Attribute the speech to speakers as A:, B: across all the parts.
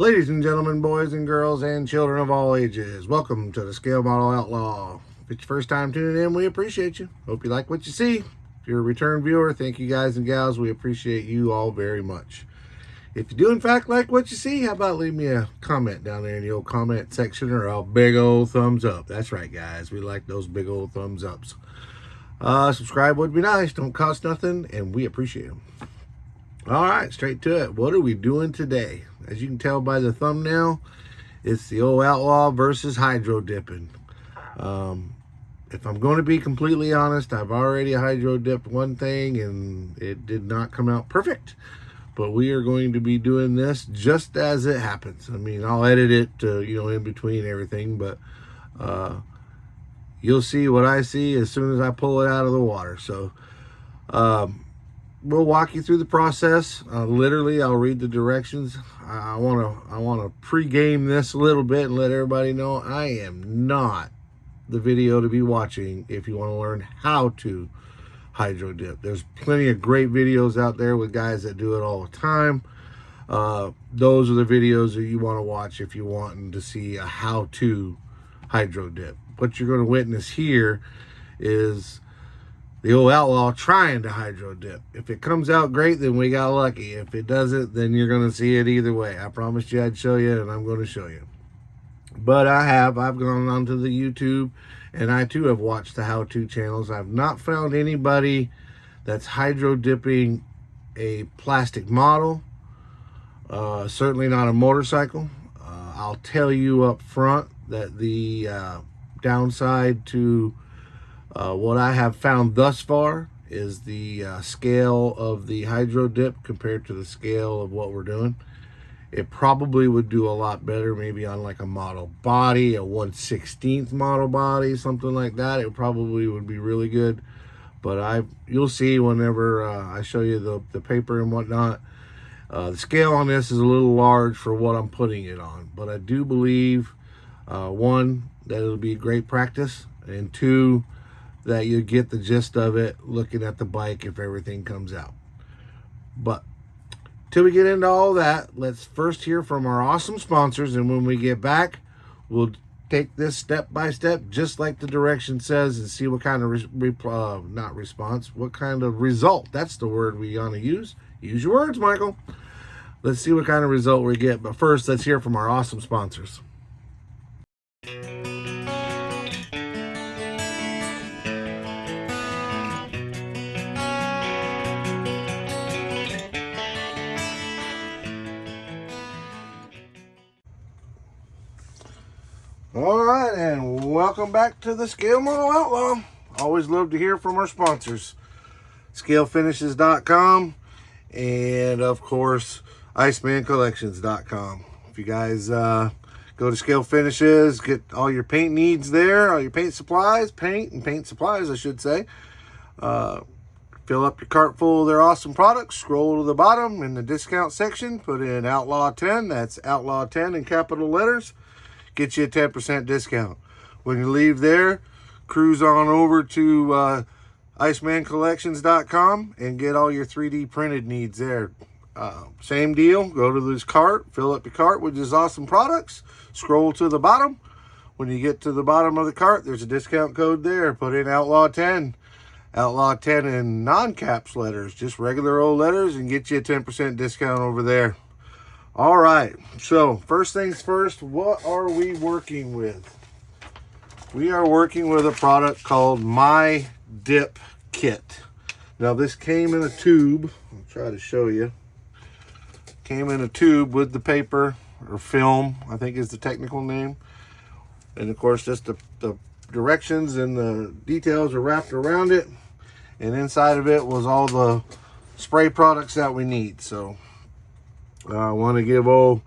A: Ladies and gentlemen, boys and girls, and children of all ages, welcome to the Scale Model Outlaw. If it's your first time tuning in, we appreciate you. Hope you like what you see. If you're a return viewer, thank you guys and gals. We appreciate you all very much. If you do in fact like what you see, how about leave me a comment down there in the old comment section, or a big old thumbs up. That's right, guys. We like those big old thumbs ups. Subscribe would be nice. Don't cost nothing, and we appreciate them. All right, straight to it. What are we doing today? As you can tell by the thumbnail, it's the old Outlaw versus Hydrodipping. If I'm going to be completely honest, I've already Hydrodipped one thing and it did not come out perfect. But we are going to be doing this just as it happens. I mean, I'll edit it, in between everything, but you'll see what I see as soon as I pull it out of the water. So, we'll walk you through the process. Literally, I'll read the directions. I want to pre-game this a little bit and let everybody know I am not the video to be watching if you want to learn how to hydro-dip. There's plenty of great videos out there with guys that do it all the time. Those are the videos that you want to watch if you're wanting to see a how-to hydro-dip. What you're going to witness here is the old Outlaw trying to hydro dip. If it comes out great, then we got lucky. If it doesn't, then you're going to see it either way. I promised you I'd show you, and I'm going to show you. But I've gone onto the YouTube, and I too have watched the how-to channels. I've not found anybody that's hydro dipping a plastic model. Certainly not a motorcycle. I'll tell you up front that the downside to what I have found thus far is the scale of the hydro dip compared to the scale of what we're doing. It probably would do a lot better maybe on like a model body, a 1/16th model body, something like that. It probably would be really good. But you'll see whenever I show you the paper and whatnot. The scale on this is a little large for what I'm putting it on. But I do believe, one, that it'll be great practice, and two, that you get the gist of it looking at the bike if everything comes out. But till we get into all that, let's first hear from our awesome sponsors, and when we get back, we'll take this step by step just like the direction says and see what kind of what kind of result. That's the word we want to use. Use your words, Michael. Let's see what kind of result we get. But first, let's hear from our awesome sponsors. All right, and welcome back to the Scale Model Outlaw. Always love to hear from our sponsors. ScaleFinishes.com and, of course, IcemanCollections.com. If you guys go to Scale Finishes, get all your paint needs there, all your paint supplies, I should say. Fill up your cart full of their awesome products. Scroll to the bottom in the discount section. Put in Outlaw 10. That's Outlaw 10 in capital letters. Get you a 10% discount. When you leave there, cruise on over to IcemanCollections.com and get all your 3D printed needs there. Same deal. Go to this cart, fill up your cart with these awesome products. Scroll to the bottom. When you get to the bottom of the cart, there's a discount code there. Put in Outlaw 10. Outlaw 10 in non-caps letters, just regular old letters, and get you a 10% discount over there. All right, so first things first, what are we working with? We are working with a product called My Dip Kit. Now this came in a tube. I'll try to show you. Came in a tube with the paper or film, I think is the technical name. And of course, just the directions and the details are wrapped around it. And inside of it was all the spray products that we need. So I want to give old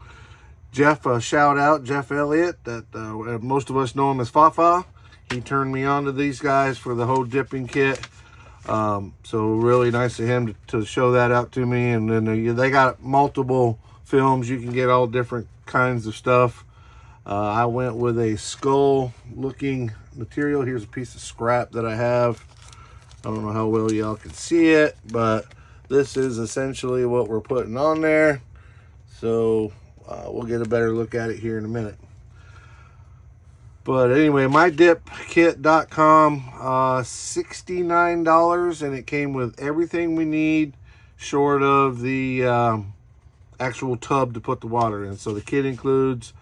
A: Jeff a shout out, Jeff Elliott, that most of us know him as Fafa. He turned me on to these guys for the whole dipping kit. So really nice of him to show that out to me. And then they got multiple films. You can get all different kinds of stuff. I went with a skull looking material. Here's a piece of scrap that I have. I don't know how well y'all can see it, but this is essentially what we're putting on there. So we'll get a better look at it here in a minute. But anyway, mydipkit.com, $69, and it came with everything we need short of the actual tub to put the water in. So the kit includes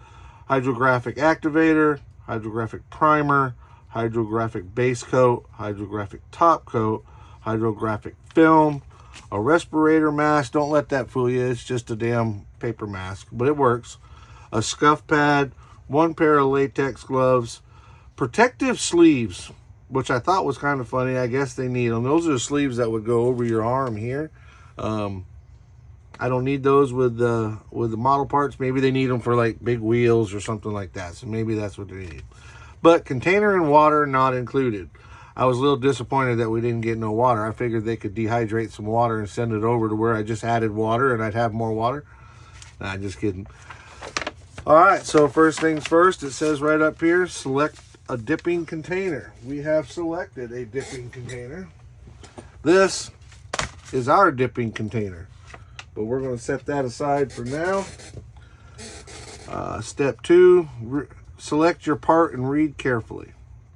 A: hydrographic activator, hydrographic primer, hydrographic base coat, hydrographic top coat, hydrographic film, a respirator mask. Don't let that fool you. It's just a damn paper mask, but it works. A scuff pad, 1 pair of latex gloves, protective sleeves, which I thought was kind of funny. I guess they need them. Those are the sleeves that would go over your arm here. I don't need those with the model parts. Maybe they need them for like big wheels or something like that. So maybe that's what they need. But container and water not included. I was a little disappointed that we didn't get no water. I figured they could dehydrate some water and send it over to where I just added water and I'd have more water. Nah, just kidding. All right, so first things first, it says right up here, select a dipping container. We have selected a dipping container. This is our dipping container, but we're going to set that aside for now. Step 2, select your part and read carefully.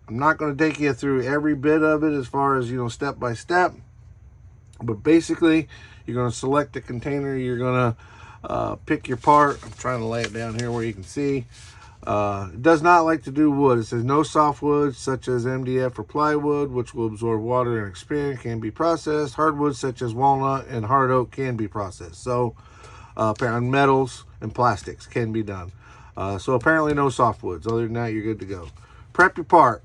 A: I'm not going to take you through every bit of it as far as, step by step, but basically you're going to select the container. You're going to pick your part. I'm trying to lay it down here where you can see. It does not like to do wood. It says no softwood such as MDF or plywood, which will absorb water and expand, can be processed. Hardwood such as walnut and hard oak can be processed. So apparently metals and plastics can be done. So apparently no softwoods. Other than that, you're good to go. Prep your part.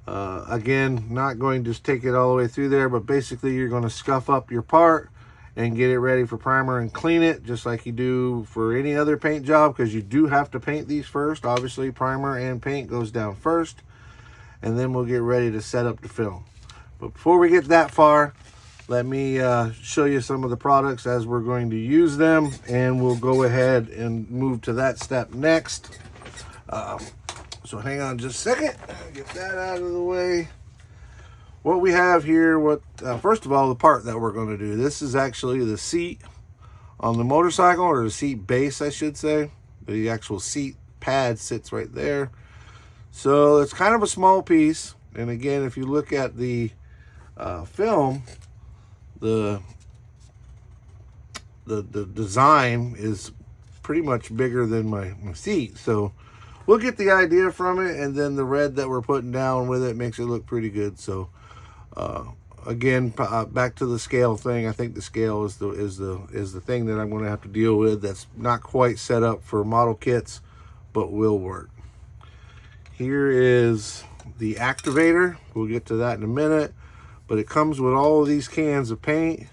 A: Again, not going to just take it all the way through there, but basically you're going to scuff up your part and get it ready for primer and clean it just like you do for any other paint job, because you do have to paint these first. Obviously, primer and paint goes down first, and then we'll get ready to set up the film. But before we get that far, let me show you some of the products as we're going to use them, and we'll go ahead and move to that step next. So hang on just a second, get that out of the way. What we have here, first of all, the part that we're going to do. This is actually the seat on the motorcycle, or the seat base, I should say. The actual seat pad sits right there. So it's kind of a small piece. And again, if you look at the film, the design is pretty much bigger than my seat. So we'll get the idea from it, and then the red that we're putting down with it makes it look pretty good. So again, back to the scale thing. I think the scale is the thing that I'm going to have to deal with. That's not quite set up for model kits, but will work. Here is the activator. We'll get to that in a minute, but it comes with all of these cans of paint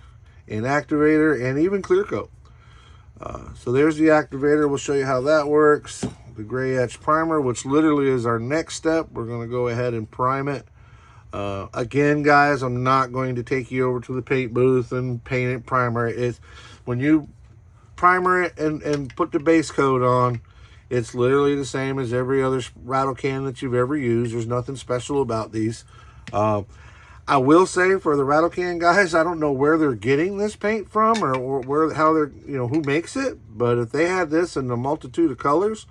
A: and activator and even clear coat. So there's the activator. We'll show you how that works. The gray etch primer, which literally is our next step. We're going to go ahead and prime it. Again, guys, I'm not going to take you over to the paint booth and paint it, primer it. It's when you primer it and put the base coat on, it's literally the same as every other rattle can that you've ever used. There's nothing special about these. I will say, for the rattle can guys, I don't know where they're getting this paint from, or how they're, who makes it, but if they had this in a multitude of colors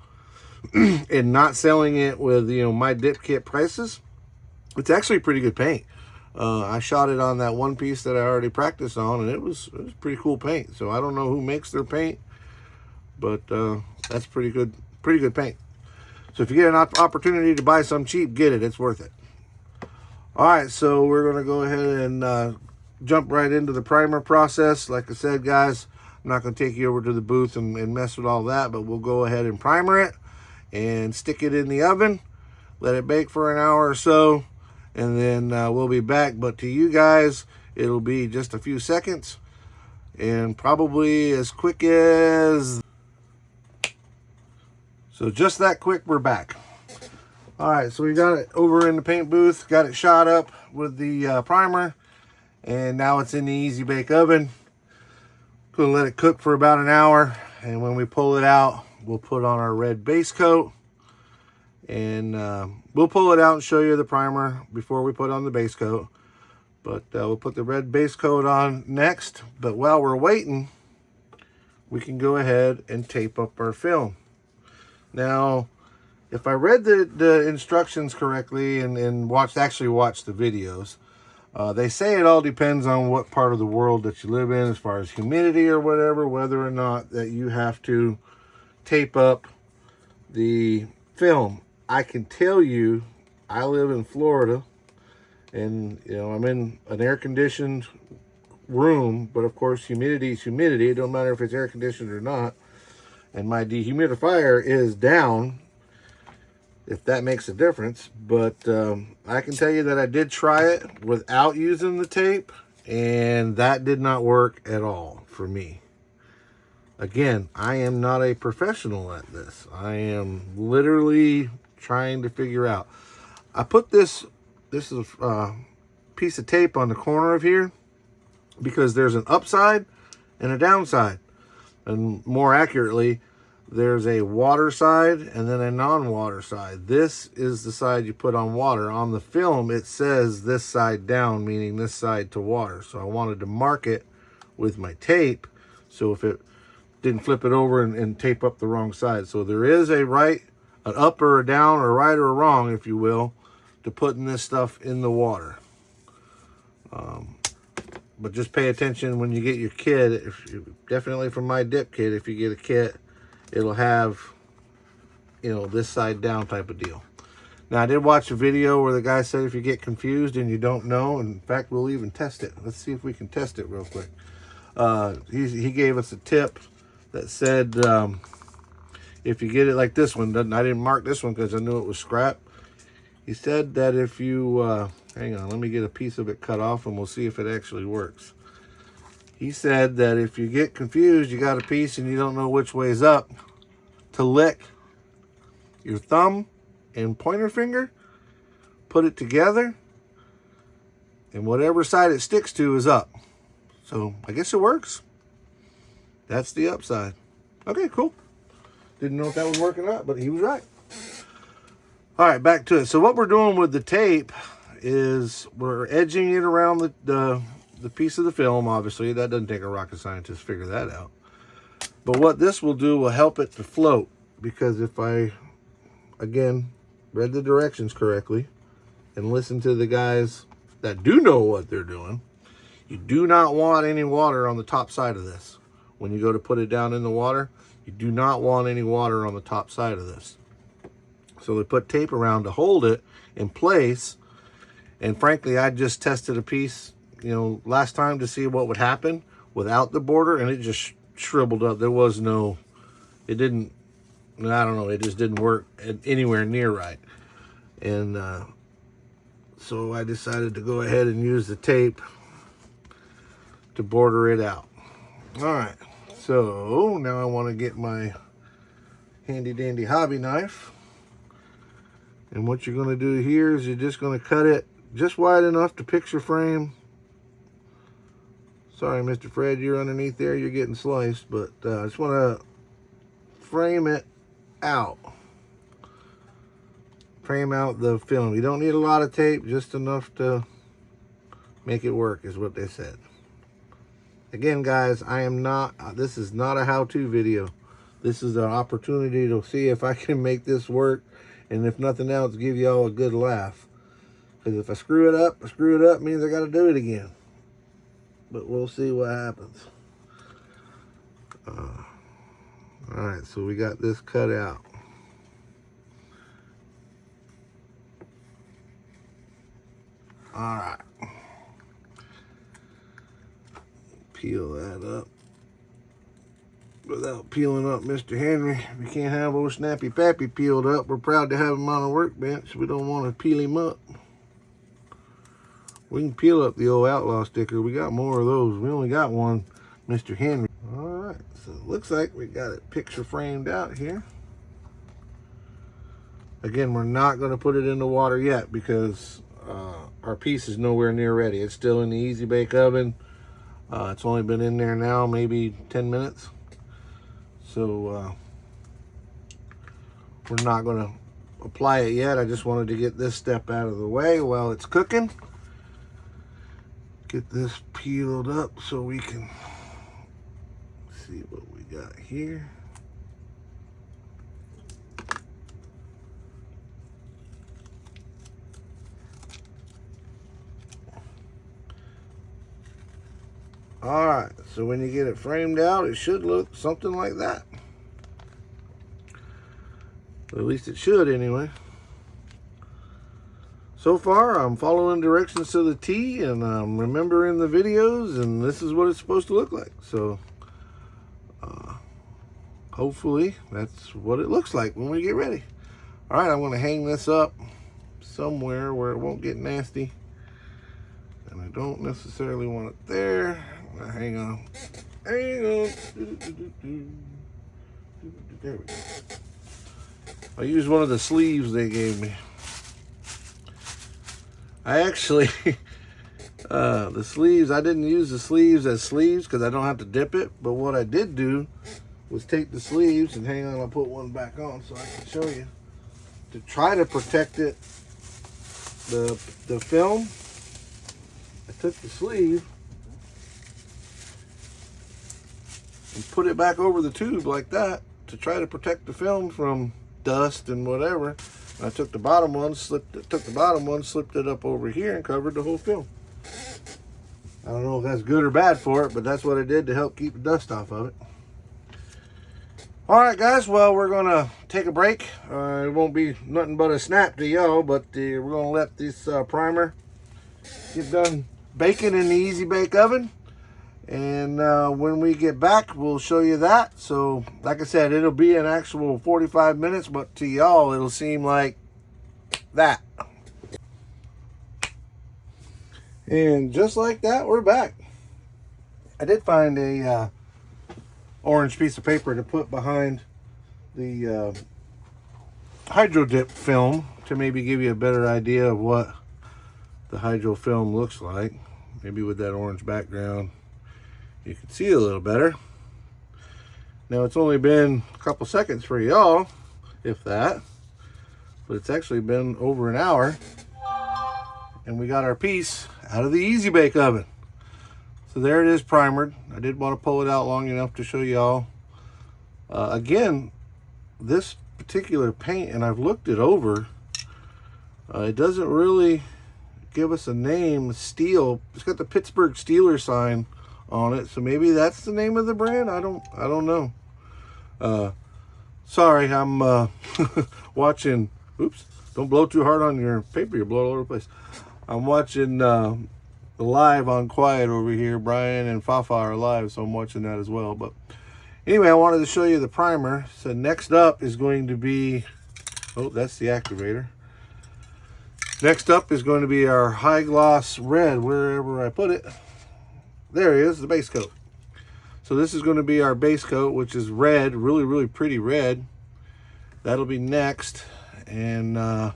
A: and not selling it with, my dip kit prices, it's actually pretty good paint. I shot it on that one piece that I already practiced on, and it was pretty cool paint. So I don't know who makes their paint, but that's pretty good paint. So if you get an opportunity to buy some cheap, get it. It's worth it. All right, so we're going to go ahead and jump right into the primer process. Like I said, guys, I'm not going to take you over to the booth and mess with all that, but we'll go ahead and primer it and stick it in the oven, let it bake for an hour or so, and then we'll be back. But to you guys, it'll be just a few seconds, and probably as quick as... So just that quick, we're back. All right, so we got it over in the paint booth, got it shot up with the primer, and now it's in the easy bake oven. Gonna let it cook for about an hour, and when we pull it out, we'll put on our red base coat, and we'll pull it out and show you the primer before we put on the base coat. But we'll put the red base coat on next. But while we're waiting, we can go ahead and tape up our film. Now, if I read the instructions correctly and actually watched the videos, they say it all depends on what part of the world that you live in as far as humidity or whatever, whether or not that you have to tape up the film. I can tell you, I live in Florida, and I'm in an air-conditioned room, but of course humidity is humidity. It don't matter if it's air-conditioned or not. And my dehumidifier is down, if that makes a difference. But I can tell you that I did try it without using the tape, and that did not work at all for me. Again, I am not a professional at this. I am literally trying to figure out. I put this is a piece of tape on the corner of here because there's an upside and a downside. And more accurately, there's a water side and then a non-water side. This is the side you put on water. On the film, it says this side down, meaning this side to water. So I wanted to mark it with my tape, so if it didn't flip it over and tape up the wrong side. So there is an up or a down, or right or wrong, if you will, to putting this stuff in the water. But just pay attention when you get your kit. Definitely from my dip kit, if you get a kit, it'll have, this side down type of deal. Now, I did watch a video where the guy said if you get confused and you don't know, in fact, we'll even test it. Let's see if we can test it real quick. He gave us a tip that said if you get it like this one, I didn't mark this one because I knew it was scrap. He said that if you, hang on, let me get a piece of it cut off and we'll see if it actually works. He said that if you get confused, you got a piece and you don't know which way is up, to lick your thumb and pointer finger, put it together, and whatever side it sticks to is up. So I guess it works. That's the upside. Okay, cool. Didn't know if that was working out, but he was right. All right, back to it. So what we're doing with the tape is we're edging it around the piece of the film. Obviously, that doesn't take a rocket scientist to figure that out. But what this will do will help it to float, because if I, again, read the directions correctly and listen to the guys that do know what they're doing, you do not want any water on the top side of this. When you go to put it down in the water, you do not want any water on the top side of this. So they put tape around to hold it in place. And frankly, I just tested a piece, last time to see what would happen without the border, and it just shriveled up. There was no, it didn't, I don't know, it just didn't work anywhere near right. And so I decided to go ahead and use the tape to border it out. All right, so now I want to get my handy dandy hobby knife. And what you're going to do here is you're just going to cut it just wide enough to picture frame. Sorry, Mr. Fred, you're underneath there. You're getting sliced, but I just want to frame it out. Frame out the film. You don't need a lot of tape, just enough to make it work, is what they said. Again, guys, this is not a how-to video. This is an opportunity to see if I can make this work, and if nothing else, give y'all a good laugh. Because if I screw it up means I got to do it again. But we'll see what happens. Alright, so we got this cut out. Alright. Peel that up. Without peeling up Mr. Henry. We can't have old Snappy Pappy peeled up. We're proud to have him on a workbench. We don't want to peel him up. We can peel up the old Outlaw sticker. We got more of those. We only got one, Mr. Henry. Alright, so it looks like we got it picture framed out here. Again, we're not going to put it in the water yet because our piece is nowhere near ready. It's still in the Easy Bake Oven. It's only been in there now maybe 10 minutes. So we're not going to apply it yet. I just wanted to get this step out of the way while it's cooking. Get this peeled up so we can see what we got here? All right, so when you get it framed out, it should look something like that. At least it should anyway. So far, I'm following directions to the T, and I'm remembering the videos, and this is what it's supposed to look like. So, hopefully, that's what it looks like when we get ready. All right, I'm going to hang this up somewhere where it won't get nasty. And I don't necessarily want it there. Hang on. Hang on. There we go. I used one of the sleeves they gave me. I actually, the sleeves, I didn't use the sleeves as sleeves because I don't have to dip it. But what I did do was take the sleeves, and hang on, I'll put one back on so I can show you. To try to protect it, the film, I took the sleeve and put it back over the tube like that to try to protect the film from dust and whatever. And I took the bottom one, slipped it up over here and covered the whole film. I don't know if that's good or bad for it, but that's what I did to help keep the dust off of it. All right, guys, well, we're gonna take a break. It won't be nothing but a snap to y'all, but we're gonna let this primer get done baking in the Easy Bake Oven. And when we get back, we'll show you that. So, like I said, it'll be an actual 45 minutes, but to y'all, it'll seem like that. And just like that, we're back. I did find a orange piece of paper to put behind the Hydrodip film to maybe give you a better idea of what the hydro film looks like. Maybe with that orange background, you can see a little better. Now, it's only been a couple seconds for y'all, if that, but it's actually been over an hour, and we got our piece out of the Easy Bake Oven. So there it is, primered. I did want to pull it out long enough to show y'all. Again, this particular paint, and I've looked it over, it doesn't really give us a name. Steel, it's got the Pittsburgh Steelers sign on it, so maybe that's the name of the brand. I don't know. Sorry, I'm watching. Oops, don't blow too hard on your paper, you blow it all over the place. I'm watching the live on quiet over here. Brian and Fafa are live, so I'm watching that as well. But anyway, I wanted to show you the primer. So next up is going to be, oh, that's the activator. Next up is going to be our high gloss red, wherever I put it. There it is, the base coat. So this is going to be our base coat, which is red, really, really pretty red. That'll be next. And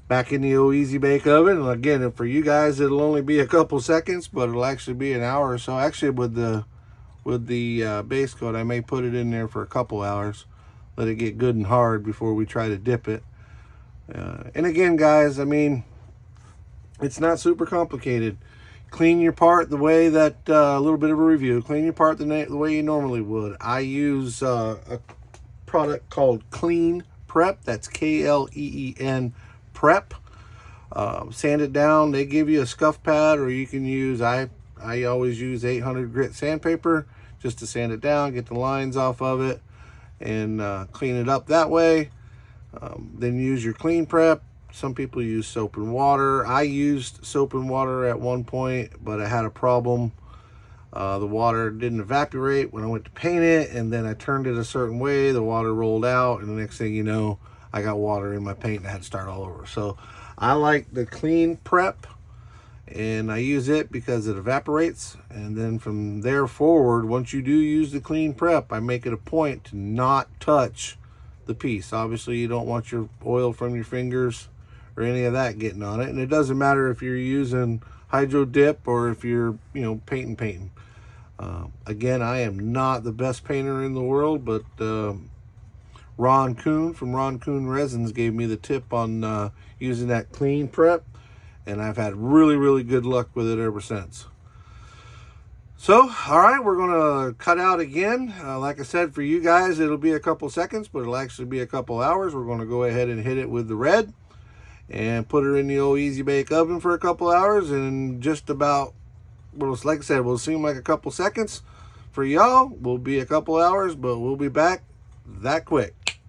A: back in the old Easy Bake Oven. And again, for you guys, it'll only be a couple seconds, but it'll actually be an hour or so. Actually, with the base coat, I may put it in there for a couple hours. Let it get good and hard before we try to dip it. And again, guys, I mean, it's not super complicated. Clean your part the way that, a little bit of a review, clean your part the way you normally would. I use a product called Clean Prep. That's K-L-E-E-N Prep. Sand it down. They give you a scuff pad, or you can use, I always use 800 grit sandpaper just to sand it down, get the lines off of it, and clean it up that way. Then use your Clean Prep. Some people use soap and water. I used soap and water at one point, but I had a problem. The water didn't evaporate when I went to paint it, and then I turned it a certain way. The water rolled out, and the next thing you know, I got water in my paint and I had to start all over. So I like the Clean Prep, and I use it because it evaporates. And then from there forward, once you do use the Clean Prep, I make it a point to not touch the piece. Obviously, you don't want your oil from your fingers or any of that getting on it. And it doesn't matter if you're using Hydrodip or if you're, you know, painting. Again, I am not the best painter in the world, but Ron Kuhn from Ron Kuhn Resins gave me the tip on using that Clean Prep, and I've had really, really good luck with it ever since. So, all right, we're going to cut out again. Like I said, for you guys, it'll be a couple seconds, but it'll actually be a couple hours. We're going to go ahead and hit it with the red and put her in the old easy bake oven for a couple hours. And just about, well, like I said, will seem like a couple seconds. For y'all, will be a couple hours, but we'll be back that quick.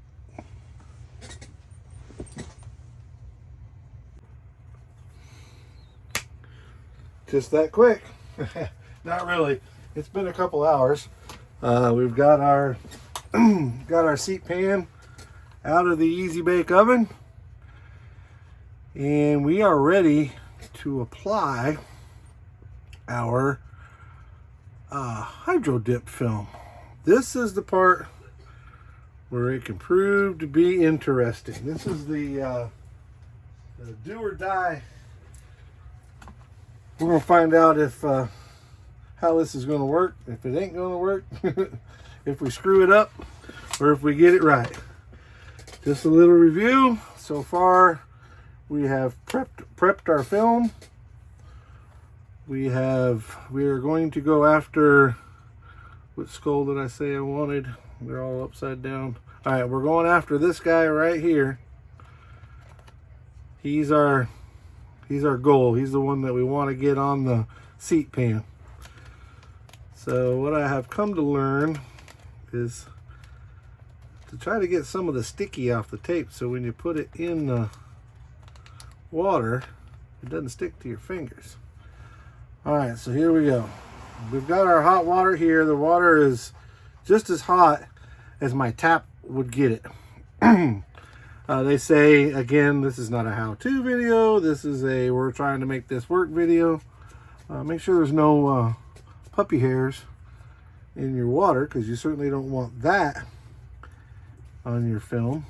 A: Just that quick. Not really. It's been a couple hours. We've got our seat pan out of the easy bake oven, and we are ready to apply our Hydrodip film. This is the part where it can prove to be interesting. This is the do or die. We're gonna find out if how this is gonna work, if it ain't gonna work, if we screw it up, or if we get it right. Just a little review. So far, we have prepped our film. We are going to go after, what skull did I say I wanted? They're all upside down. All right, we're going after this guy right here. He's our goal. He's the one that we want to get on the seat pan. So what I have come to learn is to try to get some of the sticky off the tape, so when you put it in the water, it doesn't stick to your fingers. All right, so here we go. We've got our hot water here. The water is just as hot as my tap would get it. They say, again, this is not a how-to video. This is a we're trying to make this work video. Make sure there's no puppy hairs in your water, because you certainly don't want that on your film.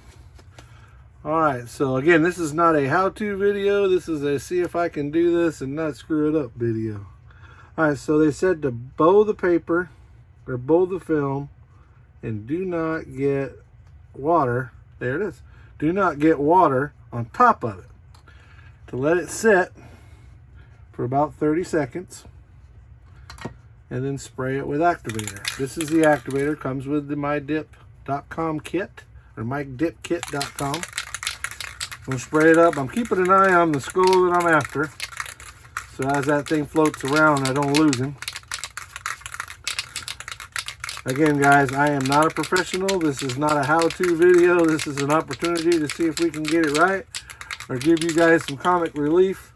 A: All right, so again, this is not a how-to video. This is a see if I can do this and not screw it up video. All right, so they said to bow the paper or bow the film and do not get water. There it is. Do not get water on top of it. To let it sit for about 30 seconds and then spray it with activator. This is the activator. Comes with the mydip.com kit or mydipkit.com. I'm going to spray it up. I'm keeping an eye on the skull that I'm after, so as that thing floats around, I don't lose him. Again, guys, I am not a professional. This is not a how-to video. This is an opportunity to see if we can get it right, or give you guys some comic relief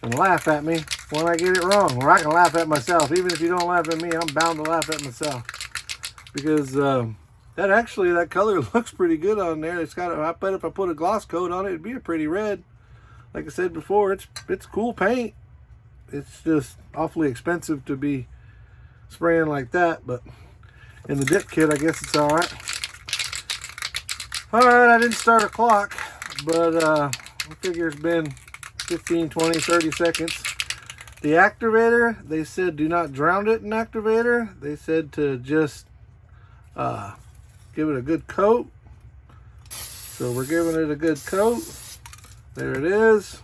A: and laugh at me when I get it wrong. Or I can laugh at myself. Even if you don't laugh at me, I'm bound to laugh at myself. Because that color looks pretty good on there. It's got I bet if I put a gloss coat on it, it'd be a pretty red. Like I said before, it's cool paint. It's just awfully expensive to be spraying like that, but in the dip kit, I guess it's all right. All right, I didn't start a clock, but I figure it's been 15, 20, 30 seconds. The activator, they said do not drown it in activator. They said to just give it a good coat. So we're giving it a good coat. There it is.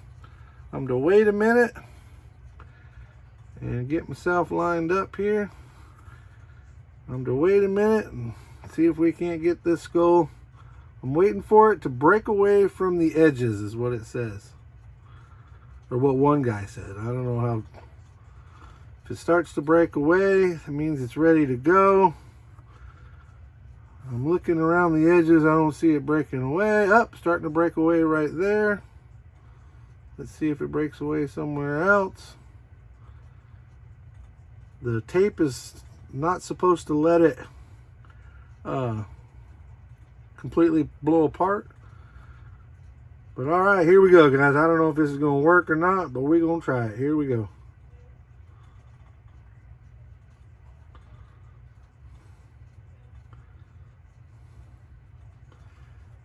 A: I'm to wait a minute and get myself lined up here. I'm to wait a minute and see if we can't get this skull. I'm waiting for it to break away from the edges is what it says. Or what one guy said. I don't know how. If it starts to break away, it means it's ready to go. I'm looking around the edges. I don't see it breaking away. Up, starting to break away right there. Let's see if it breaks away somewhere else. The tape is not supposed to let it completely blow apart. But all right, here we go, guys. I don't know if this is going to work or not, but we're going to try it. Here we go.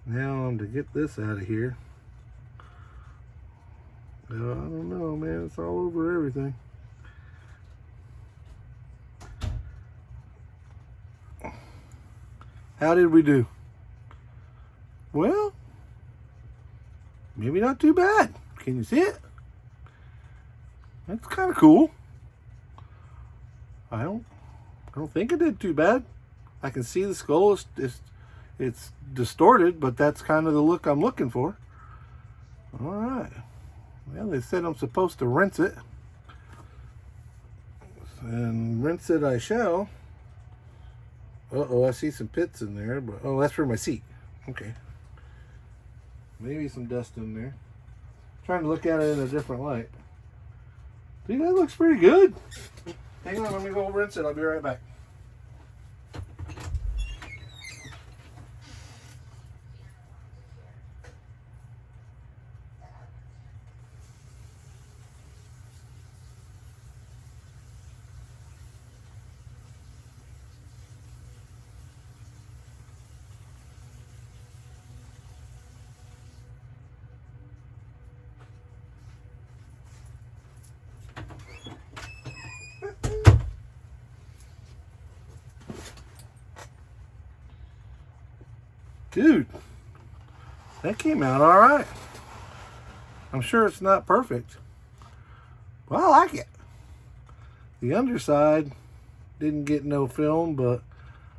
A: Now I'm to get this out of here. I don't know, man. It's all over everything. How did we do? Well, maybe not too bad. Can you see it? That's kind of cool. I don't think it did too bad. I can see the skull it's distorted, but that's kind of the look I'm looking for. All right. Well, they said I'm supposed to rinse it. And rinse it I shall. Uh-oh, I see some pits in there, but oh, that's for my seat. Okay. Maybe some dust in there. Trying to look at it in a different light. See, that looks pretty good. Hang on, let me go rinse it. I'll be right back. Dude, that came out all right. I'm sure it's not perfect, but I like it. The underside didn't get no film, but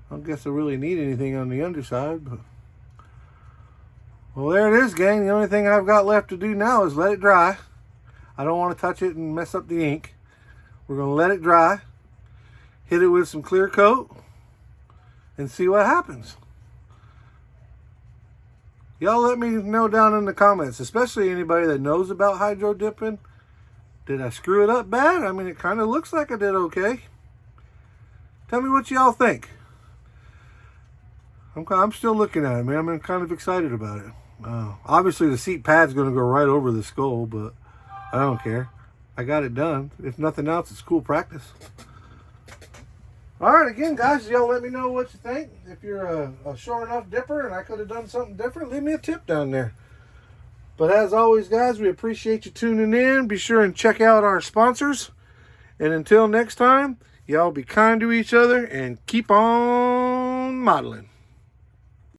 A: I don't guess I really need anything on the underside. But well, there it is, gang. The only thing I've got left to do now is let it dry. I don't want to touch it and mess up the ink. We're going to let it dry, hit it with some clear coat, and see what happens. Y'all let me know down in the comments, especially anybody that knows about hydro dipping. Did I screw it up bad? I mean, it kind of looks like I did okay. Tell me what y'all think. I'm still looking at it, man. I'm kind of excited about it. Obviously, the seat pad's going to go right over the skull, but I don't care. I got it done. If nothing else, it's cool practice. All right, again, guys, y'all let me know what you think. If you're a sure enough dipper and I could have done something different, leave me a tip down there. But as always, guys, we appreciate you tuning in. Be sure and check out our sponsors. And until next time, y'all be kind to each other and keep on modeling.